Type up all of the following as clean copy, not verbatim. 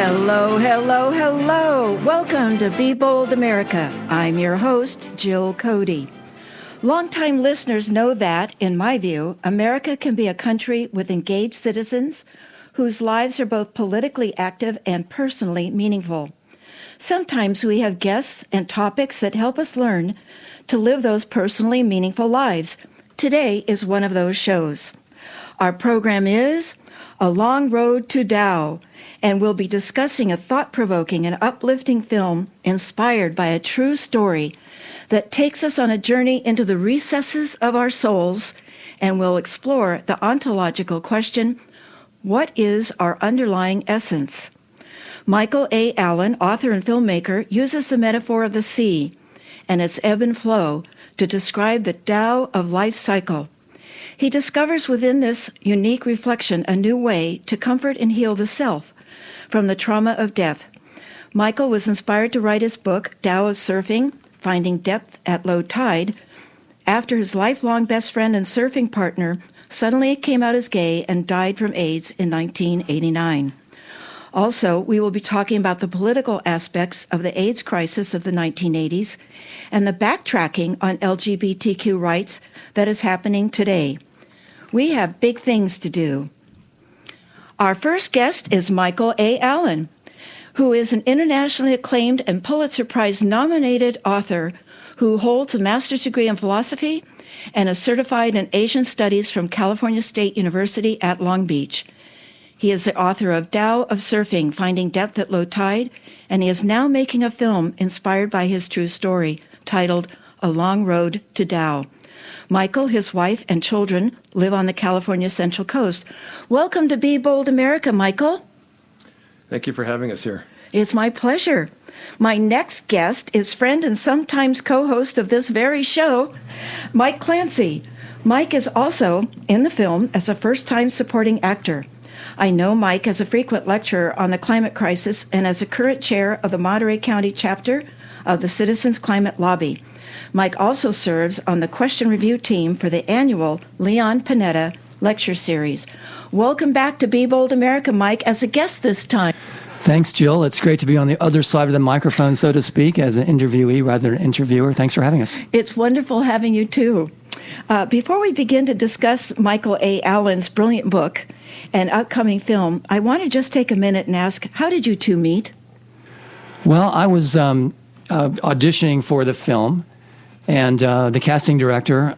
Hello, hello, hello. Welcome to Be Bold America. I'm your host, Jill Cody. Longtime listeners know that, in my view, America can be a country with engaged citizens whose lives are both politically active and personally meaningful. Sometimes we have guests and topics that help us learn to live those personally meaningful lives. Today is one of those shows. Our program is A Long Road to Tao, and we'll be discussing a thought-provoking and uplifting film inspired by a true story that takes us on a journey into the recesses of our souls, and we'll explore the ontological question, what is our underlying essence? Michael A. Allen, author and filmmaker, uses the metaphor of the sea and its ebb and flow to describe the Tao of life cycle. He discovers within this unique reflection a new way to comfort and heal the self from the trauma of death. Michael was inspired to write his book, Tao of Surfing, Finding Depth at Low Tide, after his lifelong best friend and surfing partner suddenly came out as gay and died from AIDS in 1989. Also, we will be talking about the political aspects of the AIDS crisis of the 1980s and the backtracking on LGBTQ rights that is happening today. We have big things to do. Our first guest is Michael A. Allen, who is an internationally acclaimed and Pulitzer Prize nominated author who holds a master's degree in philosophy and is certified in Asian Studies from California State University at Long Beach. He is the author of Tao of Surfing, Finding Depth at Low Tide, and he is now making a film inspired by his true story titled A Long Road to Tao. Michael, his wife, and children live on the California Central Coast. Welcome to Be Bold America, Michael. Thank you for having us here. It's my pleasure. My next guest is friend and sometimes co-host of this very show, Mike Clancy. Mike is also in the film as a first-time supporting actor. I know Mike as a frequent lecturer on the climate crisis and as a current chair of the Monterey County chapter of the Citizens Climate Lobby. Mike also serves on the question review team for the annual Leon Panetta lecture series. Welcome back to Be Bold America, Mike, as a guest this time. Thanks, Jill. It's great to be on the other side of the microphone, so to speak, as an interviewee rather than an interviewer. Thanks for having us. It's wonderful having you, too. Before we begin to discuss Michael A. Allen's brilliant book and upcoming film, I want to just take a minute and ask, how did you two meet? Well, I was auditioning for the film, and the casting director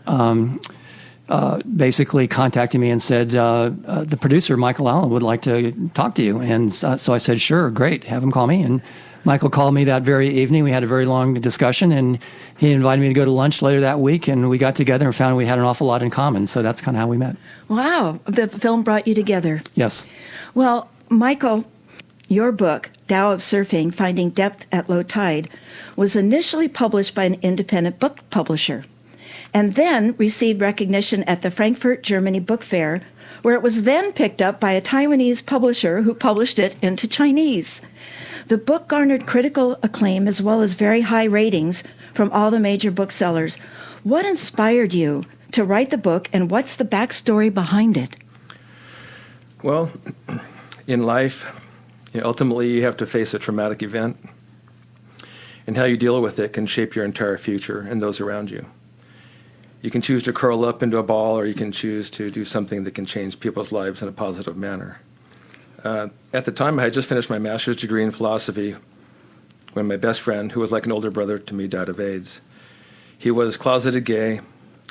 basically contacted me and said, the producer, Michael Allen, would like to talk to you. And so I said, sure, great, have him call me. And Michael called me that very evening. We had a very long discussion, and he invited me to go to lunch later that week, and we got together and found we had an awful lot in common. So that's kind of how we met. Wow, the film brought you together. Yes. Well, Michael, your book, Tao of Surfing, Finding Depth at Low Tide, was initially published by an independent book publisher and then received recognition at the Frankfurt, Germany Book Fair, where it was then picked up by a Taiwanese publisher who published it into Chinese. The book garnered critical acclaim as well as very high ratings from all the major booksellers. What inspired you to write the book, and what's the backstory behind it? Well, in life, ultimately you have to face a traumatic event, and how you deal with it can shape your entire future and those around you. You can choose to curl up into a ball, or you can choose to do something that can change people's lives in a positive manner. At the time, I had just finished my master's degree in philosophy when my best friend, who was like an older brother to me, died of AIDS. He was closeted gay,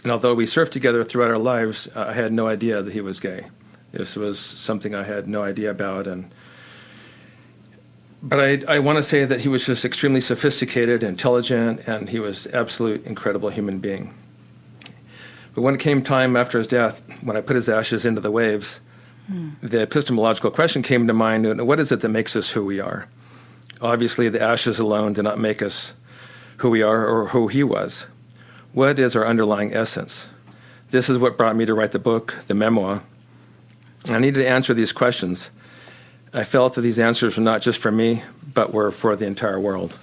and although we surfed together throughout our lives, I had no idea that he was gay. This was something I had no idea about. But I want to say that he was just extremely sophisticated, intelligent, and he was an absolute incredible human being. But when it came time after his death, when I put his ashes into the waves, the epistemological question came to mind, what is it that makes us who we are? Obviously, the ashes alone do not make us who we are or who he was. What is our underlying essence? This is what brought me to write the book, the memoir. I needed to answer these questions. I felt that these answers were not just for me, but were for the entire world.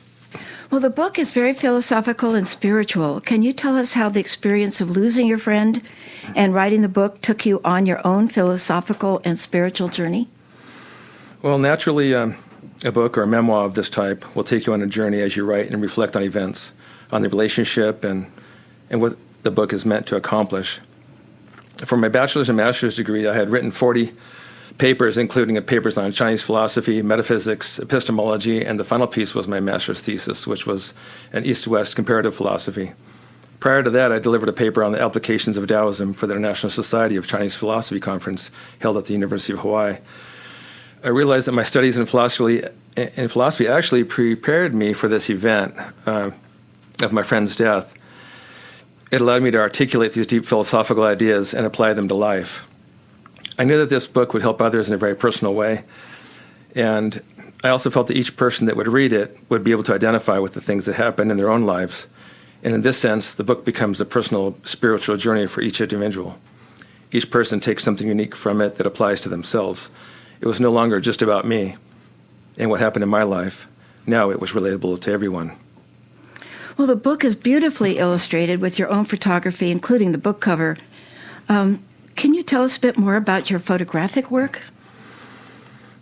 Well, the book is very philosophical and spiritual. Can you tell us how the experience of losing your friend and writing the book took you on your own philosophical and spiritual journey? Well, naturally, A book or a memoir of this type will take you on a journey as you write and reflect on events, on the relationship, and what the book is meant to accomplish. For my bachelor's and master's degree, I had written 40 papers, including papers on Chinese philosophy, metaphysics, epistemology, and the final piece was my master's thesis, which was an East-West comparative philosophy. Prior to that, I delivered a paper on the applications of Taoism for the International Society of Chinese Philosophy conference held at the University of Hawaii. I realized that my studies in philosophy actually prepared me for this event of my friend's death. It allowed me to articulate these deep philosophical ideas and apply them to life. I knew that this book would help others in a very personal way, and I also felt that each person that would read it would be able to identify with the things that happened in their own lives. And in this sense, the book becomes a personal spiritual journey for each individual. Each person takes something unique from it that applies to themselves. It was no longer just about me and what happened in my life. Now it was relatable to everyone. Well, the book is beautifully illustrated with your own photography, including the book cover. Can you tell us a bit more about your photographic work?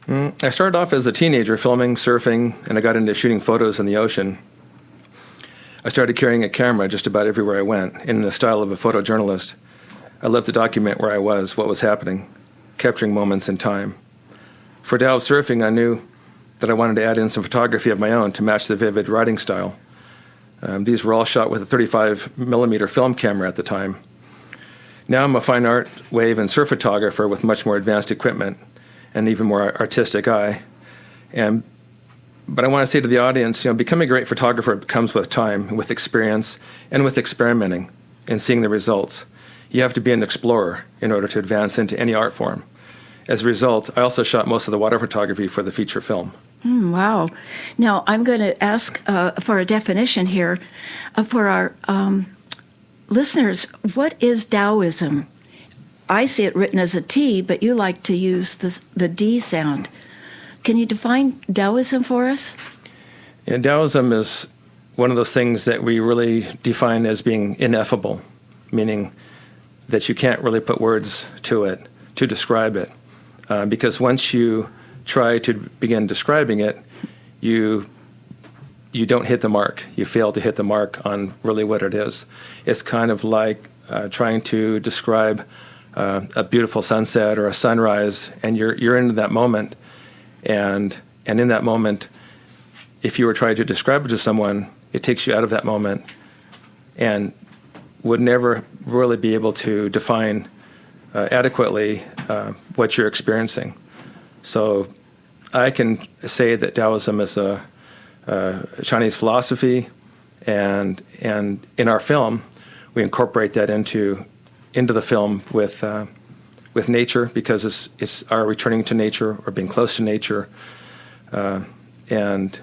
I started off as a teenager filming, surfing, and I got into shooting photos in the ocean. I started carrying a camera just about everywhere I went, in the style of a photojournalist. I loved to document where I was, what was happening, capturing moments in time. For Tao surfing, I knew that I wanted to add in some photography of my own to match the vivid writing style. These were all shot with a 35 millimeter film camera at the time. Now I'm a fine art, wave, and surf photographer with much more advanced equipment and even more artistic eye. But I want to say to the audience, becoming a great photographer comes with time, with experience, and with experimenting and seeing the results. You have to be an explorer in order to advance into any art form. As a result, I also shot most of the water photography for the feature film. Wow. Now, I'm going to ask for a definition here for our listeners. What is Taoism? I see it written as a T, but you like to use the D sound. Can you define Taoism for us? Yeah, Taoism is one of those things that we really define as being ineffable, meaning that you can't really put words to it to describe it. Because once you try to begin describing it, you don't hit the mark. You fail to hit the mark on really what it is. It's kind of like trying to describe a beautiful sunset or a sunrise, and you're into that moment. And in that moment, if you were trying to describe it to someone, it takes you out of that moment and would never really be able to define adequately what you're experiencing. So I can say that Taoism is a Chinese philosophy, and in our film, we incorporate that into the film with nature, because it's our returning to nature or being close to nature, and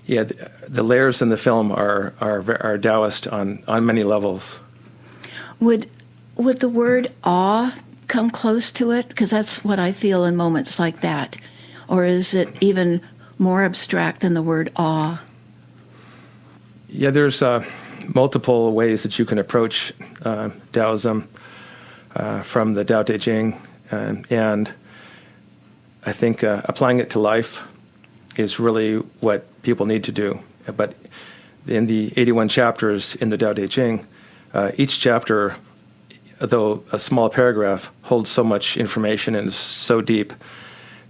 yeah, the layers in the film are Taoist on many levels. Would the word awe come close to it? Because that's what I feel in moments like that. Or is it even more abstract than the word awe? Yeah, there's multiple ways that you can approach Taoism from the Tao Te Ching, and I think applying it to life is really what people need to do. But in the 81 chapters in the Tao Te Ching, each chapter, though a small paragraph, holds so much information and is so deep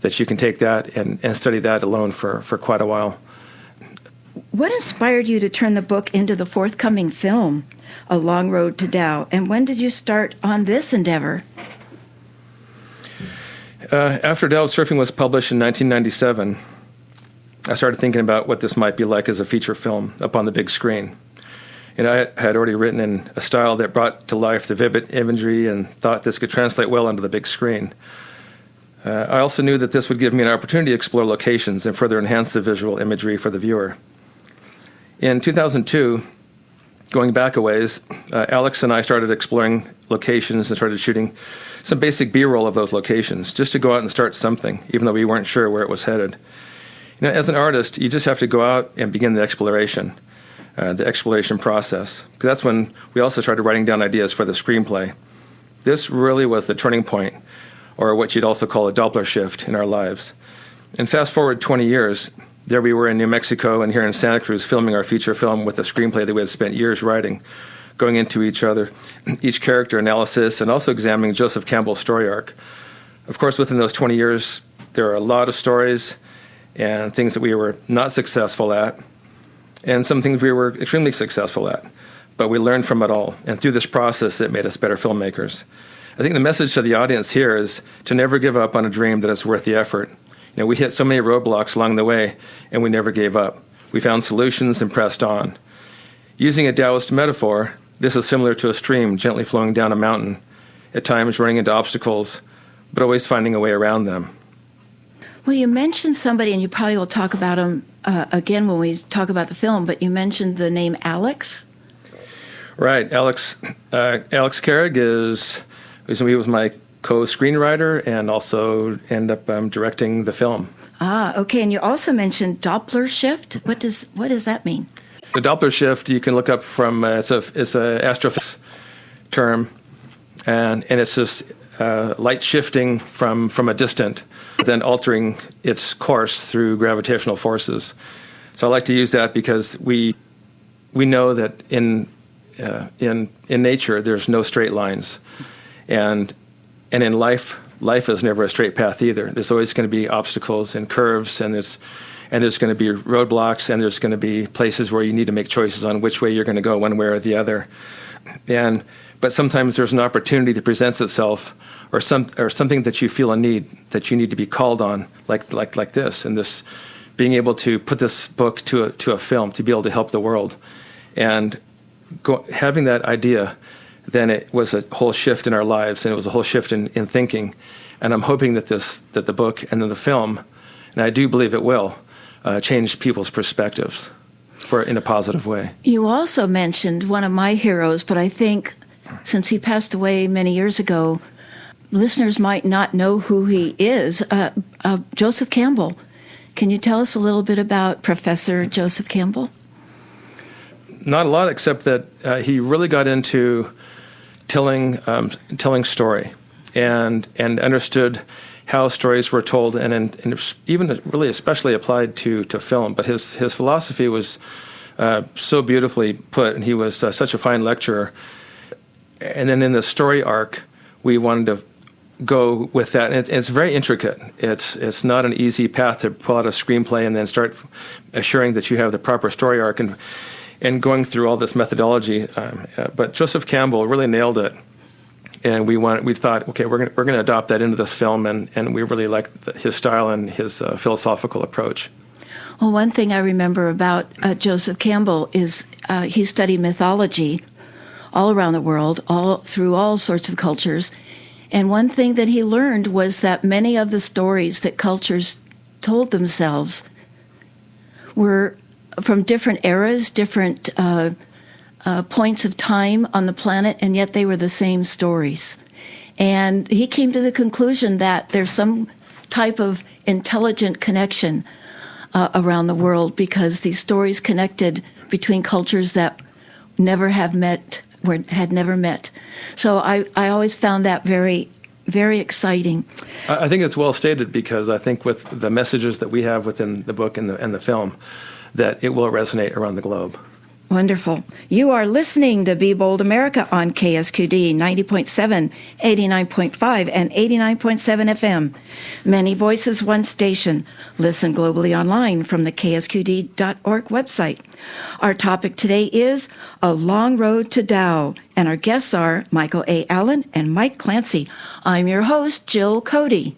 that you can take that and study that alone for quite a while. What inspired you to turn the book into the forthcoming film, A Long Road to Tao, and when did you start on this endeavor? After Tao Surfing was published in 1997, I started thinking about what this might be like as a feature film up on the big screen. And I had already written in a style that brought to life the vivid imagery and thought this could translate well onto the big screen. I also knew that this would give me an opportunity to explore locations and further enhance the visual imagery for the viewer. In 2002, going back a ways, Alex and I started exploring locations and started shooting some basic B-roll of those locations, just to go out and start something, even though we weren't sure where it was headed. As an artist, you just have to go out and begin the exploration process. Because that's when we also started writing down ideas for the screenplay. This really was the turning point, or what you'd also call a Doppler shift in our lives. And fast forward 20 years, there we were in New Mexico and here in Santa Cruz filming our feature film with a screenplay that we had spent years writing, going into each character analysis, and also examining Joseph Campbell's story arc. Of course, within those 20 years, there are a lot of stories and things that we were not successful at, and some things we were extremely successful at. But we learned from it all, and through this process, it made us better filmmakers. I think the message to the audience here is to never give up on a dream that is worth the effort. You know, we hit so many roadblocks along the way, and we never gave up. We found solutions and pressed on. Using a Taoist metaphor, this is similar to a stream gently flowing down a mountain, at times running into obstacles, but always finding a way around them. Well, you mentioned somebody, and you probably will talk about him again when we talk about the film, but you mentioned the name Alex. Right. Alex Carrig he was my co-screenwriter and also ended up directing the film. Ah, okay. And you also mentioned Doppler shift. What does that mean? The Doppler shift you can look up from it's a astrophysics term, and it's just light shifting from a distant, then altering its course through gravitational forces. So I like to use that because we know that in nature there's no straight lines, and in life is never a straight path either. There's always going to be obstacles and curves, and there's going to be roadblocks, and there's going to be places where you need to make choices on which way you're going to go, one way or the other. But sometimes there's an opportunity that presents itself, or something that you feel a need that you need to be called on, like this, and this being able to put this book to a film to be able to help the world, and having that idea. Then it was a whole shift in our lives, and it was a whole shift in thinking. And I'm hoping that the book and then the film, and I do believe it will, change people's perspectives in a positive way. You also mentioned one of my heroes, but I think since he passed away many years ago, listeners might not know who he is. Joseph Campbell. Can you tell us a little bit about Professor Joseph Campbell? Not a lot, except that he really got into telling story and understood how stories were told, and even really especially applied to film. But his philosophy was so beautifully put, and he was such a fine lecturer. And then in the story arc, we wanted to go with that. And it's very intricate. It's not an easy path to pull out a screenplay and then start assuring that you have the proper story arc and going through all this methodology. But Joseph Campbell really nailed it. And we thought, okay, we're going to adopt that into this film, and we really liked his style and his philosophical approach. Well, one thing I remember about Joseph Campbell is he studied mythology all around the world, through all sorts of cultures. And one thing that he learned was that many of the stories that cultures told themselves were from different eras, different points of time on the planet, and yet they were the same stories. And he came to the conclusion that there's some type of intelligent connection around the world, because these stories connected between cultures that had never met. So I always found that very, very exciting. I think it's well stated, because I think with the messages that we have within the book and the film, that it will resonate around the globe. Wonderful. You are listening to Be Bold America on KSQD 90.7, 89.5, and 89.7 FM. Many voices, one station. Listen globally online from the ksqd.org website. Our topic today is A Long Road to Tao, and our guests are Michael A. Allen and Mike Clancy. I'm your host, Jill Cody.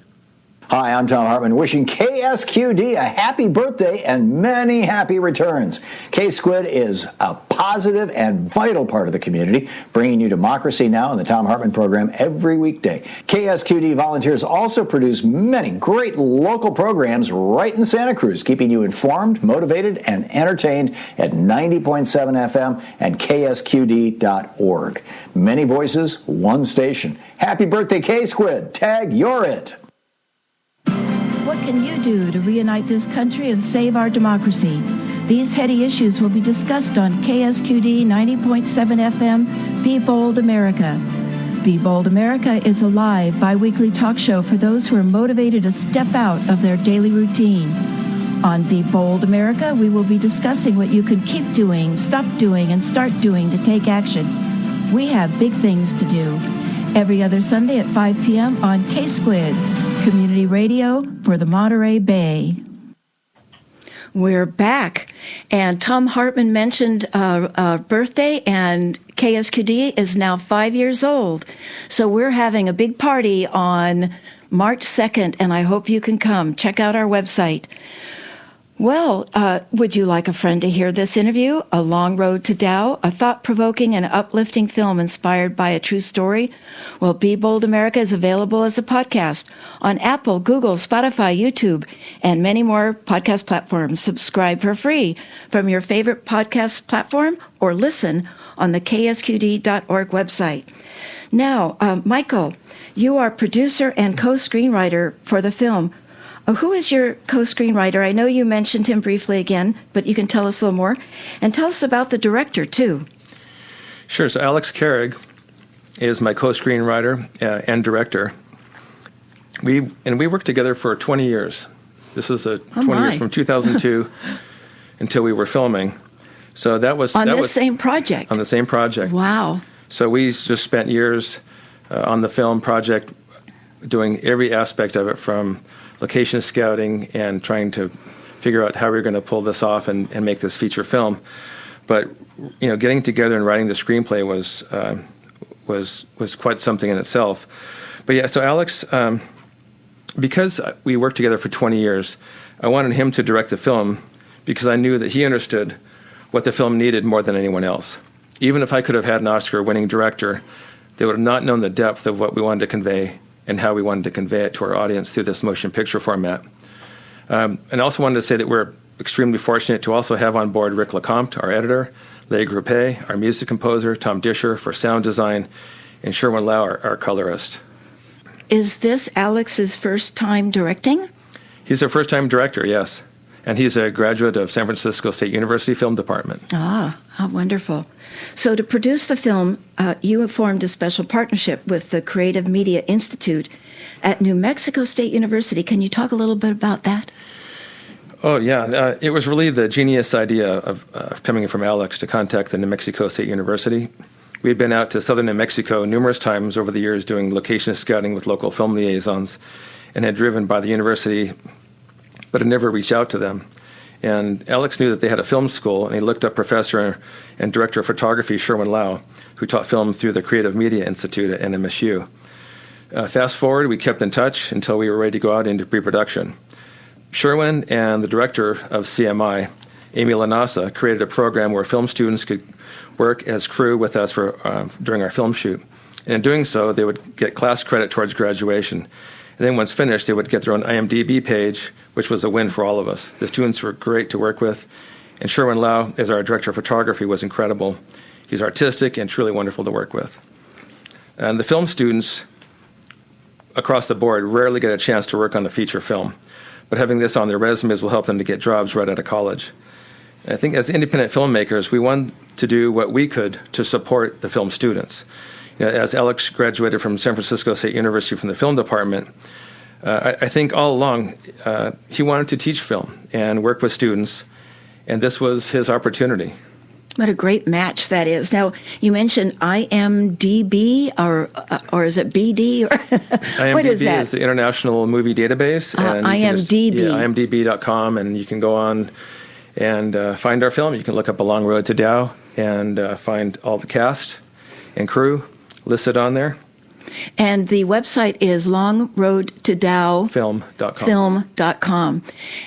Hi, I'm Tom Hartman, wishing KSQD a happy birthday and many happy returns. K-Squid is a positive and vital part of the community, bringing you Democracy Now! And the Tom Hartman program every weekday. KSQD volunteers also produce many great local programs right in Santa Cruz, keeping you informed, motivated, and entertained at 90.7 FM and ksqd.org. Many voices, one station. Happy birthday, K-Squid. Tag, you're it. What can you do to reunite this country and save our democracy? These heady issues will be discussed on KSQD 90.7 FM, Be Bold America. Be Bold America is a live, bi-weekly talk show for those who are motivated to step out of their daily routine. On Be Bold America, we will be discussing what you can keep doing, stop doing, and start doing to take action. We have big things to do. Every other Sunday at 5 p.m. on K-Squid, community radio for the Monterey Bay. We're back, and Tom Hartman mentioned birthday, and KSQD is now 5 years old. So we're having a big party on March 2nd, and I hope you can come. Check out our website. Well, would you like a friend to hear this interview? A Long Road to Tao, a thought-provoking and uplifting film inspired by a true story? Well, Be Bold America is available as a podcast on Apple, Google, Spotify, YouTube, and many more podcast platforms. Subscribe for free from your favorite podcast platform or listen on the ksqd.org website. Now, Michael, you are producer and co-screenwriter for the film. Who is your co-screenwriter? I know you mentioned him briefly again, but you can tell us a little more. And tell us about the director, too. Sure. So Alex Carrig is my co-screenwriter and director. We worked together for 20 years. This was 20 years from 2002 until we were filming. So that was same project. On the same project. Wow. So we just spent years on the film project, doing every aspect of it, from location scouting and trying to figure out how we were going to pull this off and make this feature film. But getting together and writing the screenplay was quite something in itself. But yeah, so Alex, because we worked together for 20 years, I wanted him to direct the film because I knew that he understood what the film needed more than anyone else. Even if I could have had an Oscar-winning director, they would have not known the depth of what we wanted to convey and how we wanted to convey it to our audience through this motion picture format. And I also wanted to say that we're extremely fortunate to also have on board Rick LeCompte, our editor, Leigh Gruppe, our music composer, Tom Disher for sound design, and Sherwin Lau, our colorist. Is this Alex's first time directing? He's our first-time director, yes. And he's a graduate of San Francisco State University Film Department. Ah, how wonderful. So to produce the film, you have formed a special partnership with the Creative Media Institute at New Mexico State University. Can you talk a little bit about that? Oh, yeah. It was really the genius idea of coming from Alex to contact the New Mexico State University. We had been out to southern New Mexico numerous times over the years doing location scouting with local film liaisons and had driven by the university but had never reached out to them. And Alex knew that they had a film school, and he looked up professor and director of photography Sherwin Lau, who taught film through the Creative Media Institute at NMSU. Fast forward, we kept in touch until we were ready to go out into pre-production. Sherwin and the director of CMI, Amy Lanasa, created a program where film students could work as crew with us during our film shoot. And in doing so, they would get class credit towards graduation. And then once finished, they would get their own IMDb page, which was a win for all of us. The students were great to work with, and Sherwin Lau, as our director of photography, was incredible. He's artistic and truly wonderful to work with. And the film students across the board rarely get a chance to work on a feature film, but having this on their resumes will help them to get jobs right out of college. And I think as independent filmmakers, we wanted to do what we could to support the film students. As Alex graduated from San Francisco State University from the film department, I think all along he wanted to teach film and work with students, and this was his opportunity. What a great match that is. Now, you mentioned IMDb, or is it BD? IMDb what is that? Is the International Movie Database. And IMDb. IMDb.com, and you can go on and find our film. You can look up A Long Road to Tao and find all the cast and crew listed on there. And the website is longroadtodao.film.com.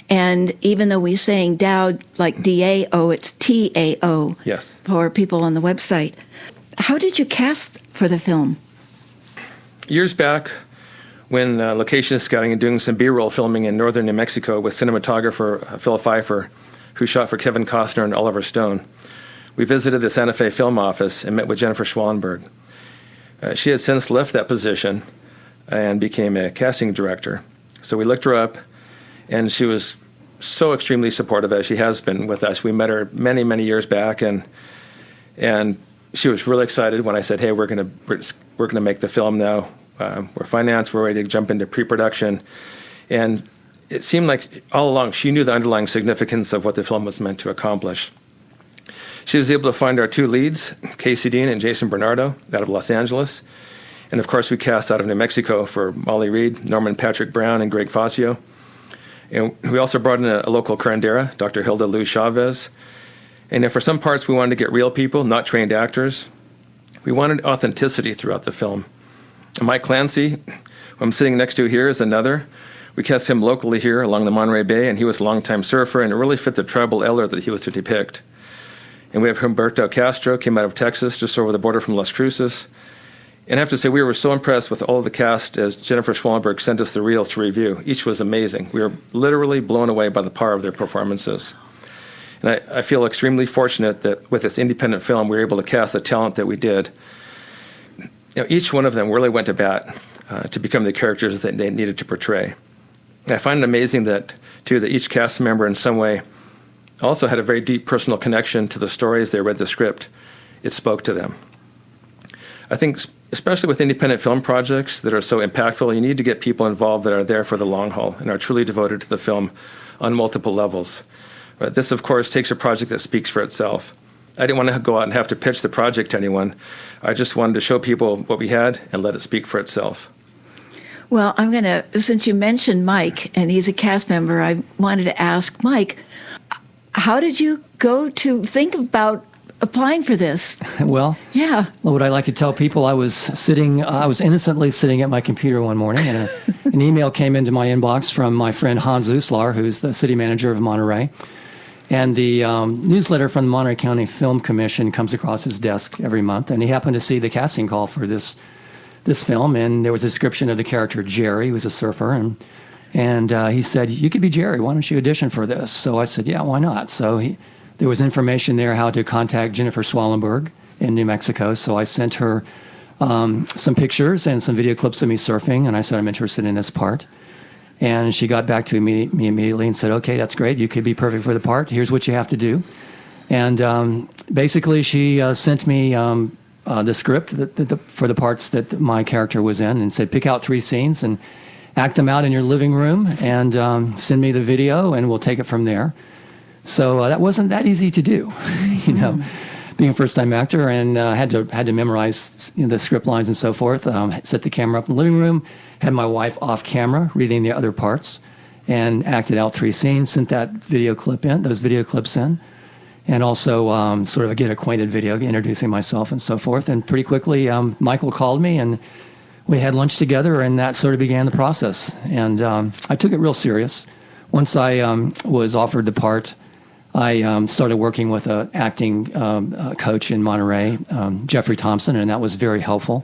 And even though we're saying Dao like D-A-O, it's T-A-O. Yes. For people on the website. How did you cast for the film? Years back, when location scouting and doing some B-roll filming in northern New Mexico with cinematographer Phil Pfeiffer, who shot for Kevin Costner and Oliver Stone, we visited the Santa Fe film office and met with Jennifer Schwallenberg. She had since left that position and became a casting director. So we looked her up, and she was so extremely supportive, as she has been with us. We met her many, many years back, and she was really excited when I said, "Hey, we're gonna make the film now. We're financed. We're ready to jump into pre-production." And it seemed like all along she knew the underlying significance of what the film was meant to accomplish. She was able to find our two leads, Casey Dean and Jason Bernardo, out of Los Angeles. And of course, we cast out of New Mexico for Molly Reed, Norman Patrick Brown, and Greg Facio. And we also brought in a local curandera, Dr. Hilda Lou Chavez. And for some parts, we wanted to get real people, not trained actors. We wanted authenticity throughout the film. And Mike Clancy, who I'm sitting next to here, is another. We cast him locally here along the Monterey Bay, and he was a longtime surfer, and it really fit the tribal elder that he was to depict. And we have Humberto Castro, came out of Texas, just over the border from Las Cruces. And I have to say, we were so impressed with all of the cast as Jennifer Schwallenberg sent us the reels to review. Each was amazing. We were literally blown away by the power of their performances. And I feel extremely fortunate that with this independent film, we were able to cast the talent that we did. Each one of them really went to bat to become the characters that they needed to portray. I find it amazing that each cast member in some way also had a very deep personal connection to the stories they read the script. It spoke to them. I think especially with independent film projects that are so impactful, you need to get people involved that are there for the long haul and are truly devoted to the film on multiple levels. But this, of course, takes a project that speaks for itself. I didn't want to go out and have to pitch the project to anyone. I just wanted to show people what we had and let it speak for itself. Well, since you mentioned Mike, and he's a cast member, I wanted to ask Mike, how did you go to think about applying for this? Well, yeah. What I like to tell people, I was innocently sitting at my computer one morning, and an email came into my inbox from my friend Hans Uslar, who's the city manager of Monterey. And the newsletter from the Monterey County Film Commission comes across his desk every month, and he happened to see the casting call for this film, and there was a description of the character Jerry, who was a surfer, and he said, "You could be Jerry. Why don't you audition for this?" So I said, "Yeah, why not?" So there was information there how to contact Jennifer Schwallenberg in New Mexico. So I sent her some pictures and some video clips of me surfing, and I said, "I'm interested in this part." And she got back to me immediately and said, "Okay, that's great. You could be perfect for the part. Here's what you have to do." And basically, she sent me the script for the parts that my character was in, and said, "Pick out 3 scenes and act them out in your living room, and send me the video, and we'll take it from there." So that wasn't that easy to do, being a first-time actor, and had to memorize the script lines and so forth. Set the camera up in the living room, had my wife off camera reading the other parts, and acted out 3 scenes. Sent those video clips in, and also sort of a get acquainted video, introducing myself and so forth. And pretty quickly, Michael called me, and we had lunch together, and that sort of began the process. And I took it real serious. Once I was offered the part, I started working with an acting coach in Monterey, Jeffrey Thompson, and that was very helpful.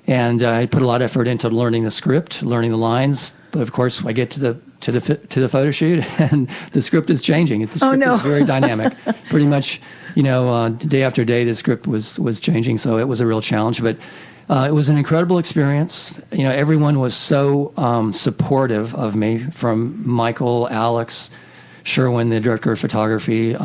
And I put a lot of effort into learning the script, learning the lines. But of course, I get to the photo shoot, and the script is changing. The script is very dynamic. Pretty much, day after day, the script was changing. So it was a real challenge, but it was an incredible experience. Everyone was so supportive of me, from Michael, Alex, Sherwin, the director of photography,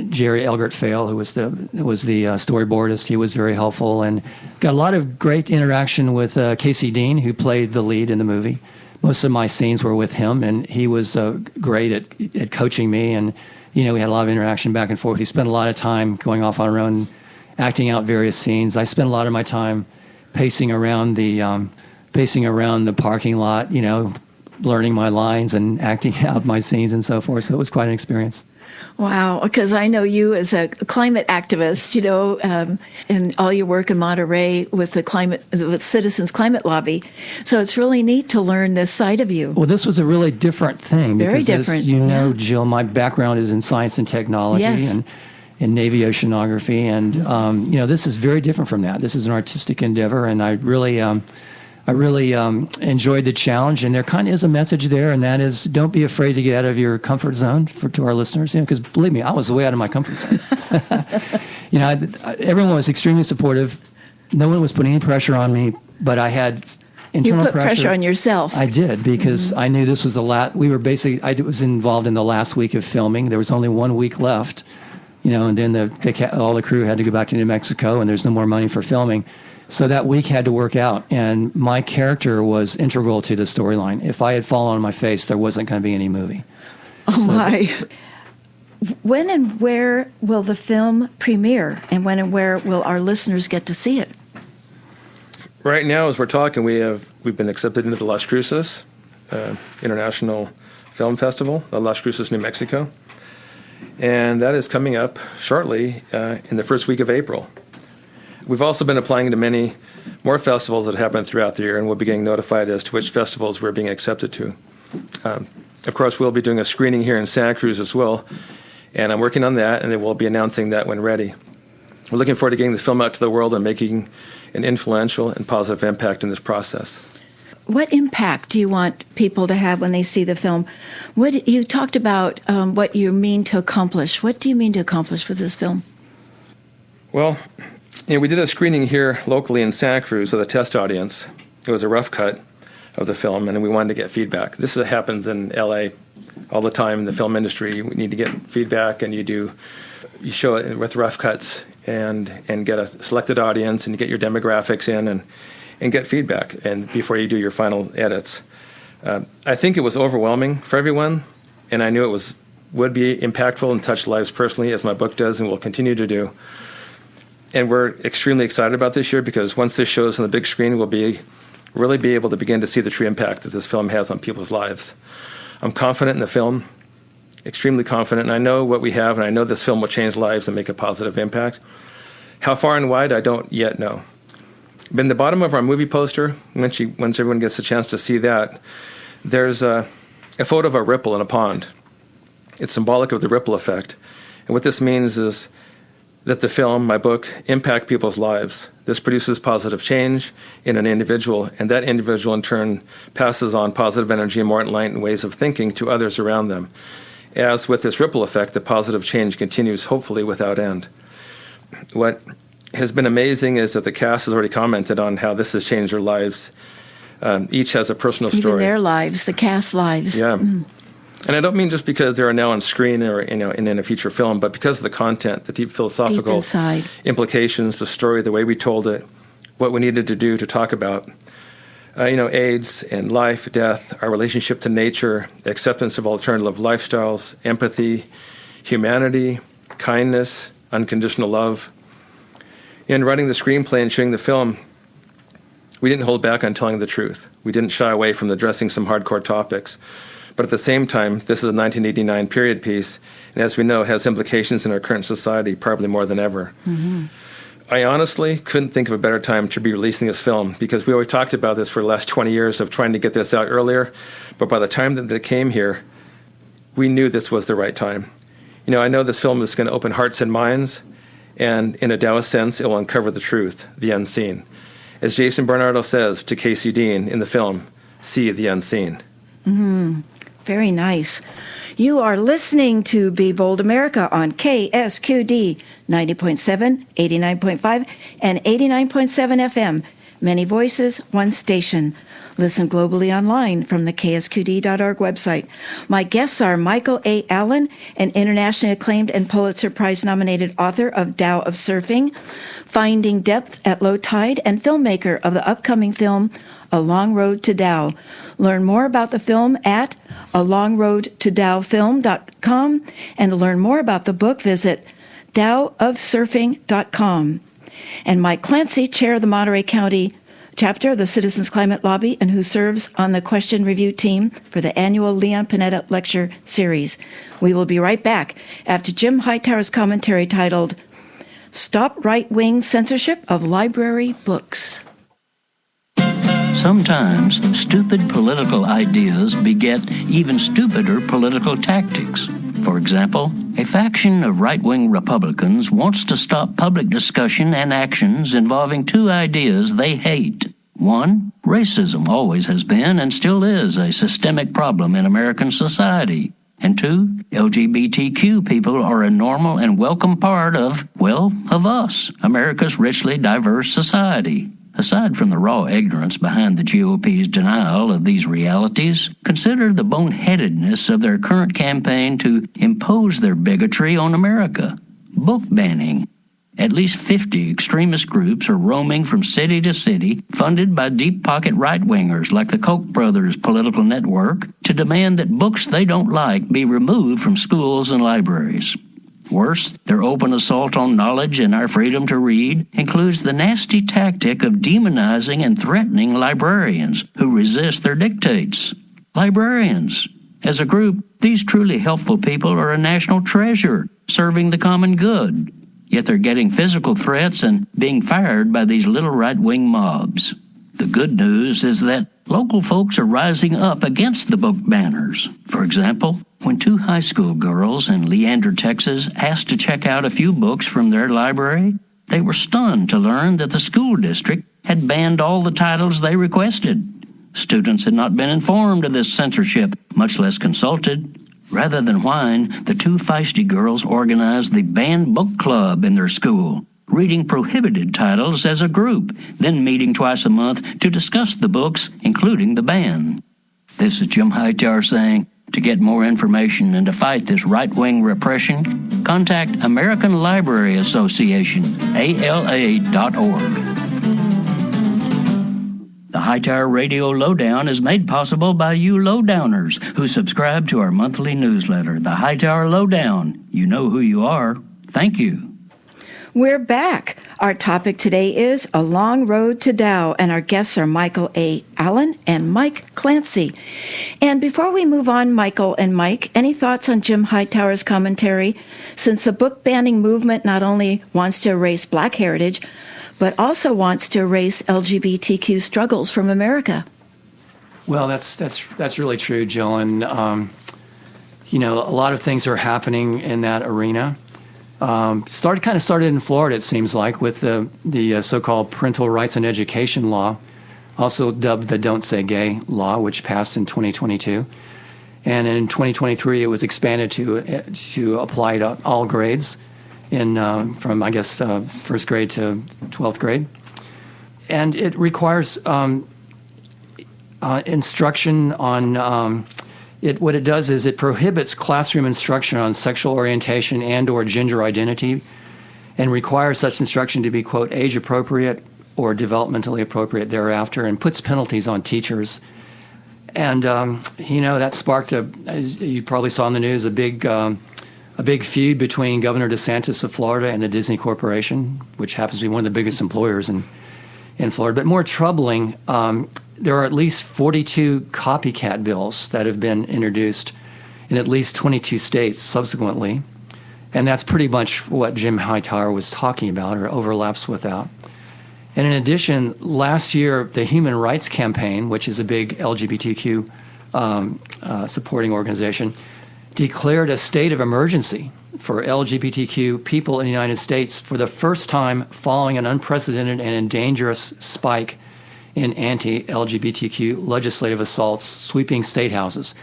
Jerry Elgert Fail, who was the storyboardist. He was very helpful, and got a lot of great interaction with Casey Dean, who played the lead in the movie. Most of my scenes were with him, and he was great at coaching me. And we had a lot of interaction back and forth. He spent a lot of time going off on our own, acting out various scenes. I spent a lot of my time pacing around the parking lot, learning my lines and acting out my scenes and so forth. So it was quite an experience. Wow, because I know you as a climate activist, and all your work in Monterey with with Citizens Climate Lobby. So it's really neat to learn this side of you. Well, this was a really different thing. Very because different. As Jill, my background is in science and technology, yes, and in Navy oceanography. And, this is very different from that. This is an artistic endeavor, and I really enjoyed the challenge, and there kind of is a message there, and that is, don't be afraid to get out of your comfort zone to our listeners, because believe me, I was way out of my comfort zone. Everyone was extremely supportive. No one was putting any pressure on me, but I had internal pressure. You put pressure on yourself. I did, because I knew this was I was involved in the last week of filming. There was only 1 week left And then all the crew had to go back to New Mexico, and there's no more money for filming. So that week had to work out, and my character was integral to the storyline. If I had fallen on my face, there wasn't going to be any movie. Oh, my. When and where will the film premiere, and when and where will our listeners get to see it? Right now, as we're talking, we've been accepted into the Las Cruces International Film Festival, Las Cruces, New Mexico. And that is coming up shortly in the first week of April. We've also been applying to many more festivals that happen throughout the year, and we'll be getting notified as to which festivals we're being accepted to. Of course, we'll be doing a screening here in Santa Cruz as well, and I'm working on that, and then we'll be announcing that when ready. We're looking forward to getting the film out to the world and making an influential and positive impact in this process. What impact do you want people to have when they see the film? You talked about what you mean to accomplish. What do you mean to accomplish with this film? Well, we did a screening here locally in Santa Cruz with a test audience. It was a rough cut of the film, and we wanted to get feedback. This happens in L.A. all the time in the film industry. We need to get feedback, and you show it with rough cuts and get a selected audience, and you get your demographics in and get feedback and before you do your final edits. I think it was overwhelming for everyone, and I knew it would be impactful and touch lives personally, as my book does and will continue to do. And we're extremely excited about this year because once this shows on the big screen, we'll really be able to begin to see the true impact that this film has on people's lives. I'm confident in the film, extremely confident, and I know what we have, and I know this film will change lives and make a positive impact. How far and wide, I don't yet know. But in the bottom of our movie poster, once everyone gets a chance to see that, there's a photo of a ripple in a pond. It's symbolic of the ripple effect. And what this means is that the film, my book, impact people's lives. This produces positive change in an individual, and that individual in turn passes on positive energy and more enlightened ways of thinking to others around them. As with this ripple effect, the positive change continues, hopefully without end. What has been amazing is that the cast has already commented on how this has changed their lives. Each has a personal story. Even their lives, the cast lives. Yeah. And I don't mean just because they're now on screen or in a feature film, but because of the content, the deep philosophical implications, the story, the way we told it, what we needed to do to talk about, AIDS and life, death, our relationship to nature, acceptance of alternative lifestyles, empathy, humanity, kindness, unconditional love. In writing the screenplay and shooting the film, we didn't hold back on telling the truth. We didn't shy away from addressing some hardcore topics. But at the same time, this is a 1989 period piece, and as we know, has implications in our current society, probably more than ever. Mm-hmm. I honestly couldn't think of a better time to be releasing this film, because we always talked about this for the last 20 years of trying to get this out earlier, but by the time that it came here, we knew this was the right time. I know this film is going to open hearts and minds, and in a Taoist sense, it will uncover the truth, the unseen. As Jason Bernardo says to Casey Dean in the film, see the unseen. Mm-hmm. Very nice. You are listening to Be Bold America on KSQD 90.7, 89.5, and 89.7 FM. Many voices, one station. Listen globally online from the ksqd.org website. My guests are Michael A. Allen, an internationally acclaimed and Pulitzer Prize nominated author of Tao of Surfing, Finding Depth at Low Tide, and filmmaker of the upcoming film A Long Road to Tao. Learn more about the film at alongroadtotaofilm.com, and to learn more about the book, visit taoofsurfing.com. And Mike Clancy, chair of the Monterey County chapter of the Citizens Climate Lobby, and who serves on the question review team for the annual Leon Panetta Lecture Series. We will be right back after Jim Hightower's commentary titled Stop Right-Wing Censorship of Library Books. Sometimes stupid political ideas beget even stupider political tactics. For example, a faction of right-wing Republicans wants to stop public discussion and actions involving two ideas they hate. One, racism always has been and still is a systemic problem in American society. And two, LGBTQ people are a normal and welcome part of us, America's richly diverse society. Aside from the raw ignorance behind the GOP's denial of these realities, consider the boneheadedness of their current campaign to impose their bigotry on America. book banning. At least 50 extremist groups are roaming from city to city, funded by deep-pocket right-wingers like the Koch brothers' political network, to demand that books they don't like be removed from schools and libraries. Worse, their open assault on knowledge and our freedom to read includes the nasty tactic of demonizing and threatening librarians who resist their dictates. Librarians. As a group, these truly helpful people are a national treasure, serving the common good. Yet they're getting physical threats and being fired by these little right-wing mobs. The good news is that local folks are rising up against the book banners. For example, when 2 high school girls in Leander, Texas, asked to check out a few books from their library, they were stunned to learn that the school district had banned all the titles they requested. Students had not been informed of this censorship, much less consulted. Rather than whine, the 2 feisty girls organized the Banned Book Club in their school, reading prohibited titles as a group, then meeting twice a month to discuss the books, including the ban. This is Jim Hightower saying, to get more information and to fight this right-wing repression, contact American Library Association, ALA.org. The Hightower Radio Lowdown is made possible by you lowdowners who subscribe to our monthly newsletter, The Hightower Lowdown. You know who you are. Thank you. We're back. Our topic today is A Long Road to Tao, and our guests are Michael A. Allen and Mike Clancy. And before we move on, Michael and Mike, any thoughts on Jim Hightower's commentary? Since the book banning movement not only wants to erase Black heritage, but also wants to erase LGBTQ struggles from America. Well, that's really true, Jill. And, a lot of things are happening in that arena. Started in Florida, it seems like, with the so-called Parental Rights and Education Law, also dubbed the Don't Say Gay Law, which passed in 2022. And in 2023, it was expanded to apply to all grades, from, I guess, first grade to 12th grade. And it requires instruction on what it does is it prohibits classroom instruction on sexual orientation and or gender identity and requires such instruction to be, quote, age appropriate or developmentally appropriate thereafter, and puts penalties on teachers. And, that sparked, as you probably saw in the news, a big feud between Governor DeSantis of Florida and the Disney Corporation, which happens to be one of the biggest employers in Florida. But more troubling, there are at least 42 copycat bills that have been introduced in at least 22 states subsequently. And that's pretty much what Jim Hightower was talking about, or overlaps with that. And in addition, last year, the Human Rights Campaign, which is a big LGBTQ supporting organization, declared a state of emergency for LGBTQ people in the United States for the first time following an unprecedented and dangerous spike in anti-LGBTQ legislative assaults sweeping state houses.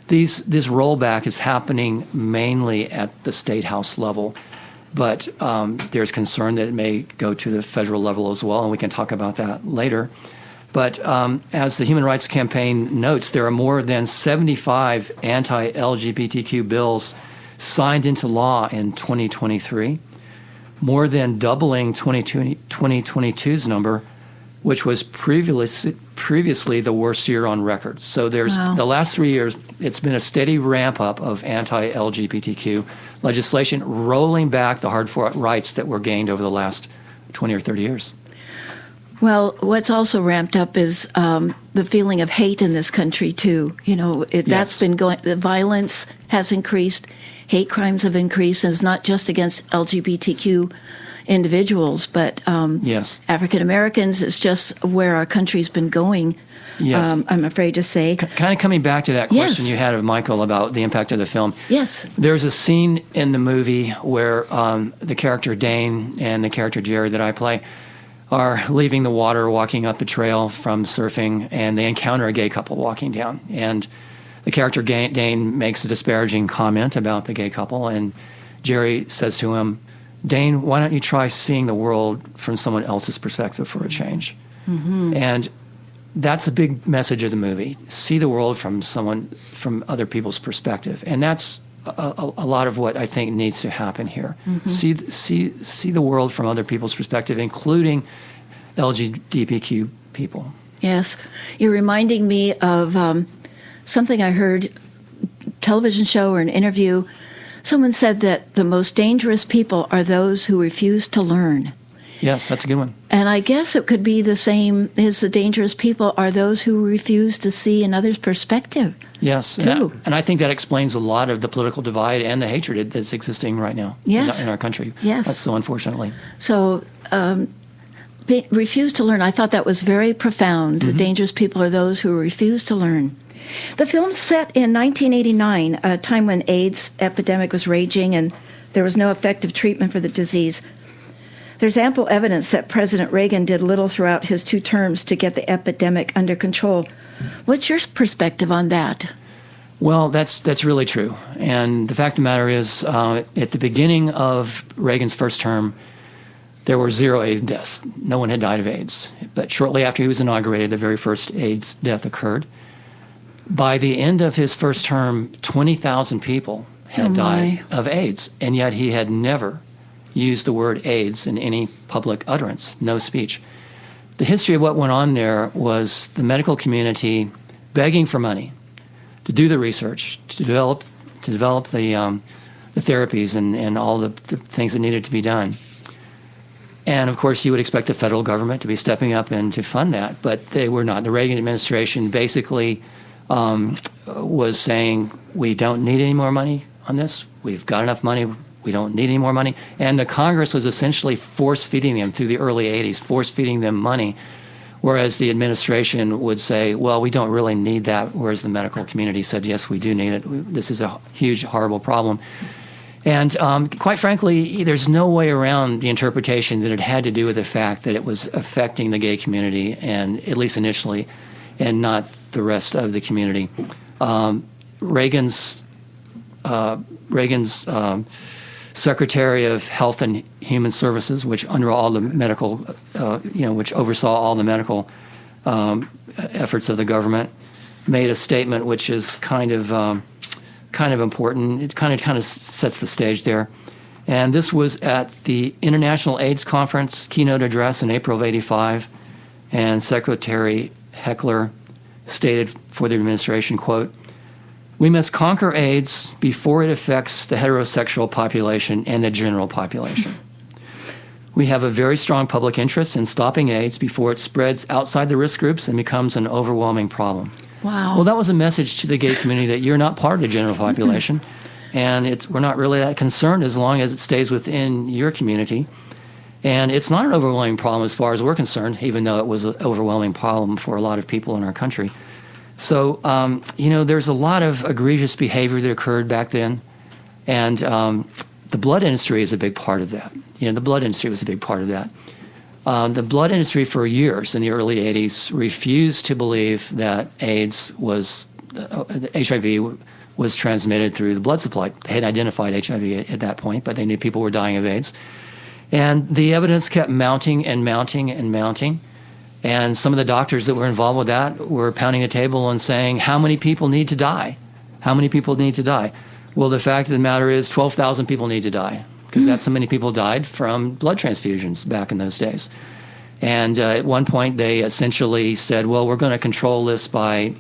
This rollback is happening mainly at the state house level, but there's concern that it may go to the federal level as well, and we can talk about that later. But as the Human Rights Campaign notes, there are more than 75 anti-LGBTQ bills signed into law in 2023, more than doubling 2022's number, which was previously the worst year on record. So there's the last 3 years, it's been a steady ramp up of anti-LGBTQ legislation, rolling back the hard-fought rights that were gained over the last 20 or 30 years. Well, what's also ramped up is the feeling of hate in this country, too. That's been going, the violence has increased, hate crimes have increased, and it's not just against LGBTQ individuals, but African Americans. It's just where our country's been going, I'm afraid to say. Kind of coming back to that question you had of Michael about the impact of the film. Yes. There's a scene in the movie where the character Dane and the character Jerry that I play are leaving the water, walking up the trail from surfing, and they encounter a gay couple walking down. And the character Dane makes a disparaging comment about the gay couple, and Jerry says to him, Dane, why don't you try seeing the world from someone else's perspective for a change? Mm-hmm. And that's a big message of the movie. See the world from other people's perspective. And that's a lot of what I think needs to happen here. See the world from other people's perspective, including LGBTQ people. Yes. You're reminding me of something I heard, television show or an interview. Someone said that the most dangerous people are those who refuse to learn. Yes, that's a good one. And I guess it could be the same as the dangerous people are those who refuse to see another's perspective. Yes, too. And I think that explains a lot of the political divide and the hatred that's existing right now in our country. Yes. That's so unfortunately. So refuse to learn, I thought that was very profound. The dangerous people are those who refuse to learn. The film's set in 1989, a time when AIDS epidemic was raging and there was no effective treatment for the disease. There's ample evidence that President Reagan did little throughout his 2 terms to get the epidemic under control. What's your perspective on that? Well, that's really true. And the fact of the matter is, at the beginning of Reagan's first term, there were 0 AIDS deaths. No one had died of AIDS. But shortly after he was inaugurated, the very first AIDS death occurred. By the end of his first term, 20,000 people had died of AIDS, and yet he had never used the word AIDS in any public utterance, no speech. The history of what went on there was the medical community begging for money to do the research, to develop the therapies and all the things that needed to be done. And of course, you would expect the federal government to be stepping up and to fund that, but they were not. The Reagan administration basically was saying, we don't need any more money on this. We've got enough money. We don't need any more money. And the Congress was essentially force-feeding them through the early 80s, force-feeding them money, whereas the administration would say, well, we don't really need that, whereas the medical community said, yes, we do need it. This is a huge, horrible problem. And quite frankly, there's no way around the interpretation that it had to do with the fact that it was affecting the gay community, and at least initially, and not the rest of the community. Reagan's Secretary of Health and Human Services, which under all the medical, which oversaw all the medical efforts of the government, made a statement which is kind of important. It kind of sets the stage there. And this was at the International AIDS Conference keynote address in April of '85, and Secretary Heckler stated for the administration, quote, "We must conquer AIDS before it affects the heterosexual population and the general population. We have a very strong public interest in stopping AIDS before it spreads outside the risk groups and becomes an overwhelming problem." Wow. Well, that was a message to the gay community that you're not part of the general population, and we're not really that concerned as long as it stays within your community. And it's not an overwhelming problem as far as we're concerned, even though it was an overwhelming problem for a lot of people in our country. So, there's a lot of egregious behavior that occurred back then, and the blood industry is a big part of that. The blood industry was a big part of that. The blood industry for years in the early 80s refused to believe that HIV was transmitted through the blood supply. They had identified HIV at that point, but they knew people were dying of AIDS. And the evidence kept mounting and mounting and mounting. And some of the doctors that were involved with that were pounding the table and saying, how many people need to die? How many people need to die? Well, the fact of the matter is 12,000 people need to die, because that's how many people died from blood transfusions back in those days. And at one point, they essentially said, well, we're going to control this by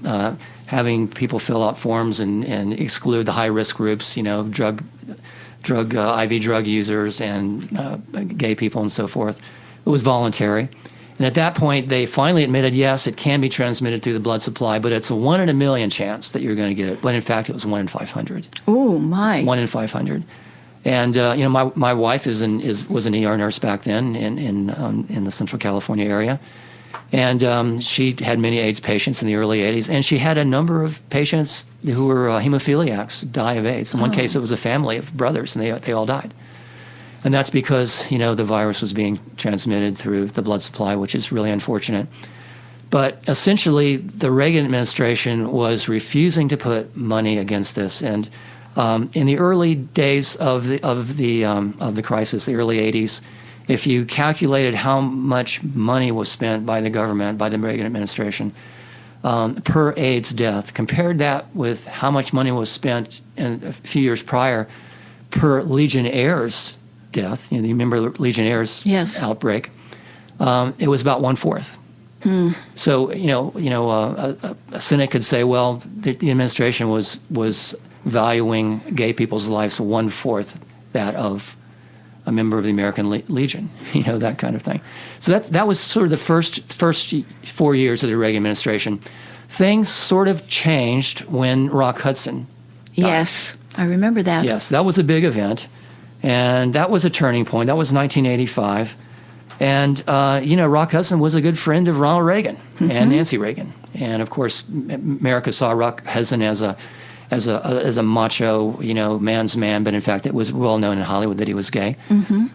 having people fill out forms and exclude the high-risk groups, IV drug users and gay people and so forth. It was voluntary. And at that point, they finally admitted, yes, it can be transmitted through the blood supply, but it's a 1 in a million chance that you're going to get it, when in fact it was 1 in 500. Oh, my. 1 in 500. And, my wife was an ER nurse back then in the Central California area. And she had many AIDS patients in the early 80s. And she had a number of patients who were hemophiliacs die of AIDS. In one case, it was a family of brothers, and they all died. And that's because, the virus was being transmitted through the blood supply, which is really unfortunate. But essentially, the Reagan administration was refusing to put money against this. And in the early days of the crisis, the early 80s, if you calculated how much money was spent by the government, by the Reagan administration, per AIDS death, compared that with how much money was spent in a few years prior per Legionnaire's death. You remember Legionnaire's Yes. outbreak? It was about 1/4. So a cynic could say, well, the administration was valuing gay people's lives 1/4 that of a member of the American Legion, that kind of thing. So that was sort of the first 4 years of the Reagan administration. Things sort of changed when Rock Hudson died. Yes, I remember that. Yes, that was a big event, and that was a turning point. That was 1985. And, Rock Hudson was a good friend of Ronald Reagan and Nancy Reagan. And, of course, America saw Rock Hudson as a macho, man's man. But, in fact, it was well known in Hollywood that he was gay.